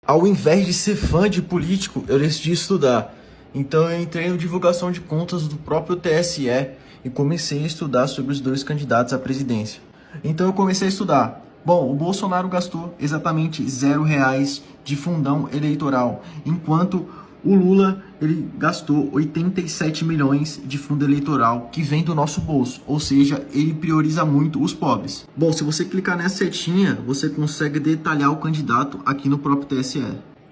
Ao invés de ser fã de político, eu decidi estudar. Então eu entrei no divulgação de contas do próprio TSE e comecei a estudar sobre os dois candidatos à presidência. Então eu comecei a estudar. Bom, o Bolsonaro gastou exatamente R$0 de fundão eleitoral, enquanto o Lula ele gastou 87 milhões de fundo eleitoral que vem do nosso bolso, ou seja, ele prioriza muito os pobres. Bom, se você clicar nessa setinha, você consegue detalhar o candidato aqui no próprio TSE.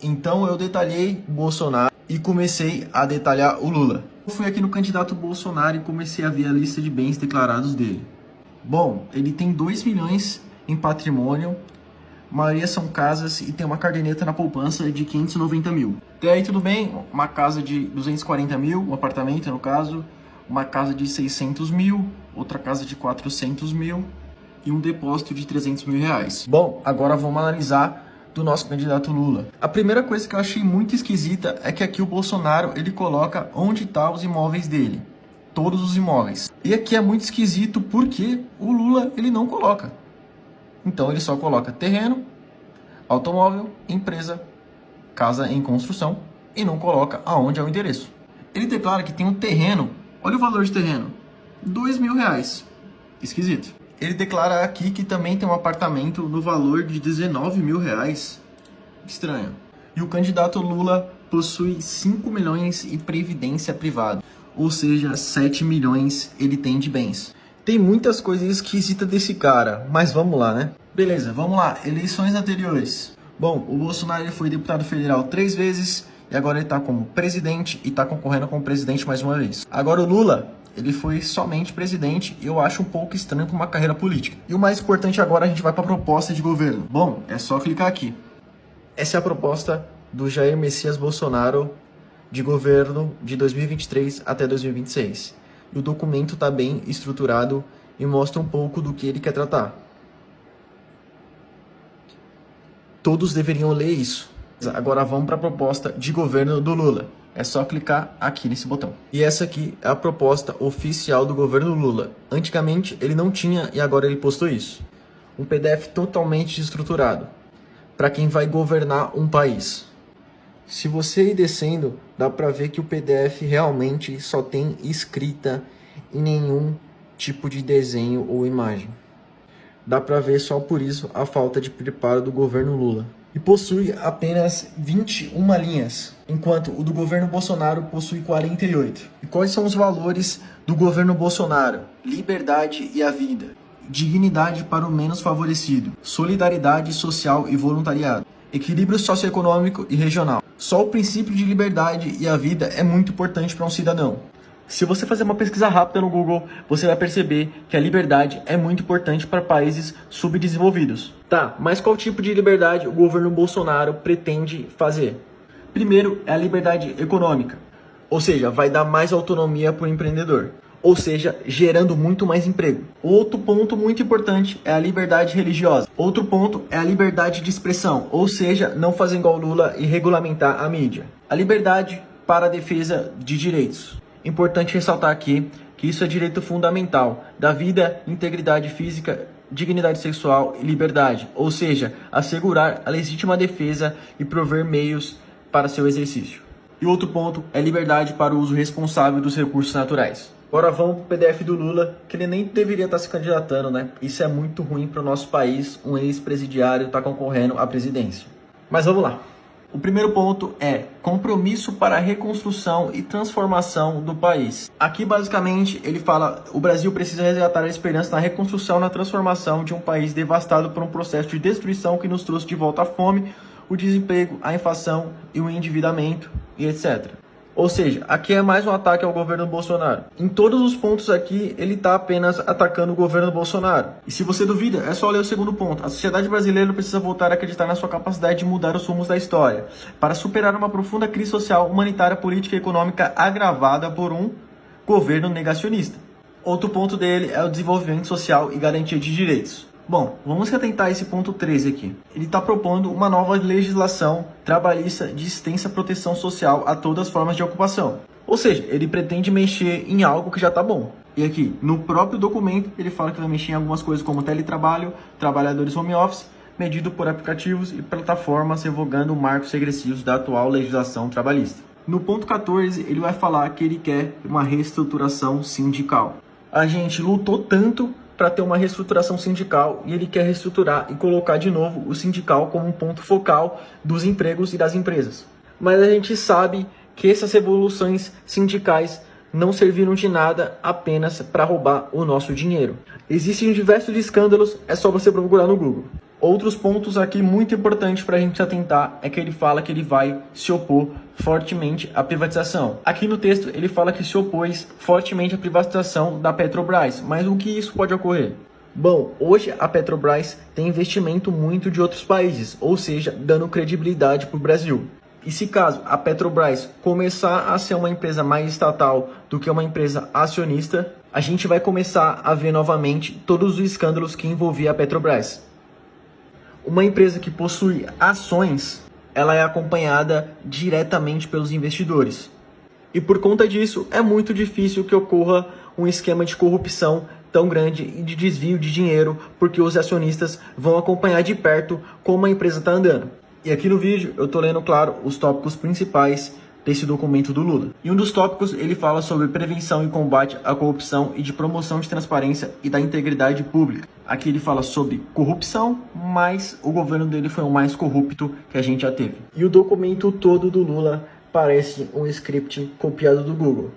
Então eu detalhei o Bolsonaro e comecei a detalhar o Lula. Eu fui aqui no candidato Bolsonaro e comecei a ver a lista de bens declarados dele. Bom, ele tem 2 milhões em patrimônio, a maioria são casas e tem uma caderneta na poupança de 590 mil. Até aí tudo bem, uma casa de 240 mil, um apartamento no caso, uma casa de 600 mil, outra casa de 400 mil e um depósito de 300 mil reais. Bom, agora vamos analisar do nosso candidato Lula. A primeira coisa que eu achei muito esquisita é que aqui o Bolsonaro ele coloca onde estão os imóveis dele. Todos os imóveis. E aqui é muito esquisito porque o Lula ele não coloca. Então ele só coloca terreno, automóvel, empresa, casa em construção e não coloca aonde é o endereço. Ele declara que tem um terreno, olha o valor de terreno, R$2.000. Esquisito. Ele declara aqui que também tem um apartamento no valor de R$19 mil. Estranho. E o candidato Lula possui 5 milhões em previdência privada, ou seja, 7 milhões ele tem de bens. Tem muitas coisas esquisitas desse cara, mas vamos lá, né? Beleza, vamos lá. Eleições anteriores. Bom, o Bolsonaro ele foi deputado federal 3 vezes e agora ele está como presidente e está concorrendo como presidente mais uma vez. Agora o Lula, ele foi somente presidente e eu acho um pouco estranho para uma carreira política. E o mais importante agora, a gente vai para a proposta de governo. Bom, é só clicar aqui. Essa é a proposta do Jair Messias Bolsonaro de governo de 2023 até 2026. E o documento está bem estruturado e mostra um pouco do que ele quer tratar. Todos deveriam ler isso. Agora vamos para a proposta de governo do Lula. É só clicar aqui nesse botão. E essa aqui é a proposta oficial do governo Lula. Antigamente ele não tinha e agora ele postou isso. Um PDF totalmente estruturado para quem vai governar um país. Se você ir descendo, dá para ver que o PDF realmente só tem escrita e nenhum tipo de desenho ou imagem. Dá para ver só por isso a falta de preparo do governo Lula. E possui apenas 21 linhas, enquanto o do governo Bolsonaro possui 48. E quais são os valores do governo Bolsonaro? Liberdade e a vida. Dignidade para o menos favorecido. Solidariedade social e voluntariado. Equilíbrio socioeconômico e regional. Só o princípio de liberdade e a vida é muito importante para um cidadão. Se você fazer uma pesquisa rápida no Google, você vai perceber que a liberdade é muito importante para países subdesenvolvidos. Tá, mas qual tipo de liberdade o governo Bolsonaro pretende fazer? Primeiro é a liberdade econômica, ou seja, vai dar mais autonomia para o empreendedor, ou seja, gerando muito mais emprego. Outro ponto muito importante é a liberdade religiosa. Outro ponto é a liberdade de expressão, ou seja, não fazer igual Lula e regulamentar a mídia. A liberdade para a defesa de direitos. Importante ressaltar aqui que isso é direito fundamental da vida, integridade física, dignidade sexual e liberdade, ou seja, assegurar a legítima defesa e prover meios para seu exercício. E outro ponto é liberdade para o uso responsável dos recursos naturais. Agora vamos para o PDF do Lula, que ele nem deveria estar se candidatando, né? Isso é muito ruim para o nosso país, um ex-presidiário está concorrendo à presidência. Mas vamos lá. O primeiro ponto é compromisso para a reconstrução e transformação do país. Aqui basicamente ele fala o Brasil precisa resgatar a esperança na reconstrução e na transformação de um país devastado por um processo de destruição que nos trouxe de volta a fome, o desemprego, a inflação e o endividamento e etc. Ou seja, aqui é mais um ataque ao governo Bolsonaro. Em todos os pontos aqui, ele está apenas atacando o governo Bolsonaro. E se você duvida, é só ler o segundo ponto. A sociedade brasileira precisa voltar a acreditar na sua capacidade de mudar os rumos da história, para superar uma profunda crise social, humanitária, política e econômica agravada por um governo negacionista. Outro ponto dele é o desenvolvimento social e garantia de direitos. Bom, vamos atentar a esse ponto 13 aqui. Ele está propondo uma nova legislação trabalhista de extensa proteção social a todas as formas de ocupação. Ou seja, ele pretende mexer em algo que já está bom. E aqui, no próprio documento, ele fala que vai mexer em algumas coisas como teletrabalho, trabalhadores home office, medido por aplicativos e plataformas, revogando marcos regressivos da atual legislação trabalhista. No ponto 14, ele vai falar que ele quer uma reestruturação sindical. A gente lutou tanto para ter uma reestruturação sindical e ele quer reestruturar e colocar de novo o sindical como um ponto focal dos empregos e das empresas. Mas a gente sabe que essas revoluções sindicais não serviram de nada apenas para roubar o nosso dinheiro. Existem diversos escândalos, é só você procurar no Google. Outros pontos aqui muito importantes para a gente atentar é que ele fala que ele vai se opor fortemente à privatização. Aqui no texto ele fala que se opôs fortemente à privatização da Petrobras, mas o que isso pode ocorrer? Bom, hoje a Petrobras tem investimento muito de outros países, ou seja, dando credibilidade para o Brasil. E se caso a Petrobras começar a ser uma empresa mais estatal do que uma empresa acionista, a gente vai começar a ver novamente todos os escândalos que envolviam a Petrobras. Uma empresa que possui ações, ela é acompanhada diretamente pelos investidores. E por conta disso, é muito difícil que ocorra um esquema de corrupção tão grande e de desvio de dinheiro, porque os acionistas vão acompanhar de perto como a empresa está andando. E aqui no vídeo eu estou lendo, claro, os tópicos principais desse documento do Lula. E um dos tópicos ele fala sobre prevenção e combate à corrupção e de promoção de transparência e da integridade pública. Aqui ele fala sobre corrupção, mas o governo dele foi o mais corrupto que a gente já teve. E o documento todo do Lula parece um script copiado do Google.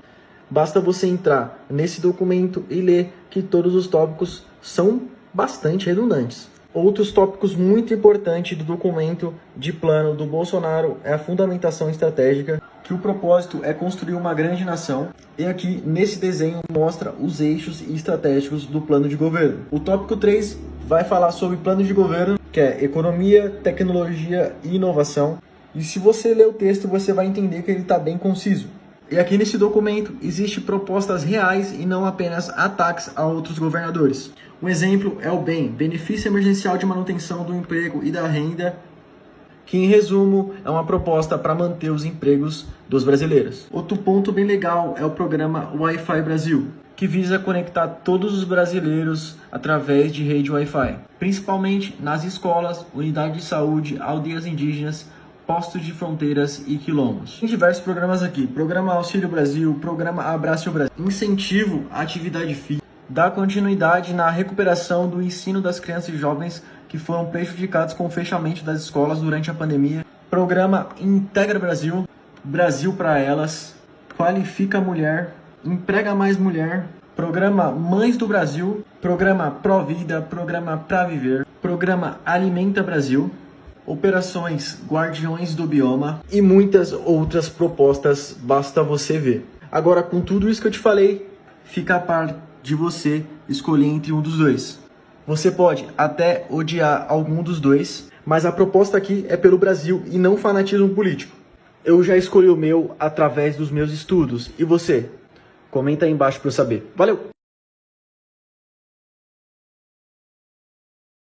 Basta você entrar nesse documento e ler que todos os tópicos são bastante redundantes. Outros tópicos muito importantes do documento de plano do Bolsonaro é a fundamentação estratégica, que o propósito é construir uma grande nação, e aqui nesse desenho mostra os eixos estratégicos do plano de governo. O tópico 3 vai falar sobre plano de governo, que é economia, tecnologia e inovação, e se você ler o texto você vai entender que ele está bem conciso. E aqui nesse documento existem propostas reais e não apenas ataques a outros governadores. Um exemplo é o BEM, Benefício Emergencial de Manutenção do Emprego e da Renda, que em resumo é uma proposta para manter os empregos dos brasileiros. Outro ponto bem legal é o programa Wi-Fi Brasil, que visa conectar todos os brasileiros através de rede Wi-Fi, principalmente nas escolas, unidades de saúde, aldeias indígenas, postos de fronteiras e quilombos. Tem diversos programas aqui, Programa Auxílio Brasil, Programa Abraço Brasil, incentivo à atividade física, dá continuidade na recuperação do ensino das crianças e jovens que foram prejudicados com o fechamento das escolas durante a pandemia, Programa Integra Brasil, Brasil para Elas, Qualifica a Mulher, Emprega Mais Mulher, Programa Mães do Brasil, Programa Pro Vida, Programa Pra Viver, Programa Alimenta Brasil, Operações Guardiões do Bioma e muitas outras propostas, basta você ver. Agora, com tudo isso que eu te falei, fica a par de você escolher entre um dos dois. Você pode até odiar algum dos dois, mas a proposta aqui é pelo Brasil e não fanatismo político. Eu já escolhi o meu através dos meus estudos. E você? Comenta aí embaixo para eu saber. Valeu!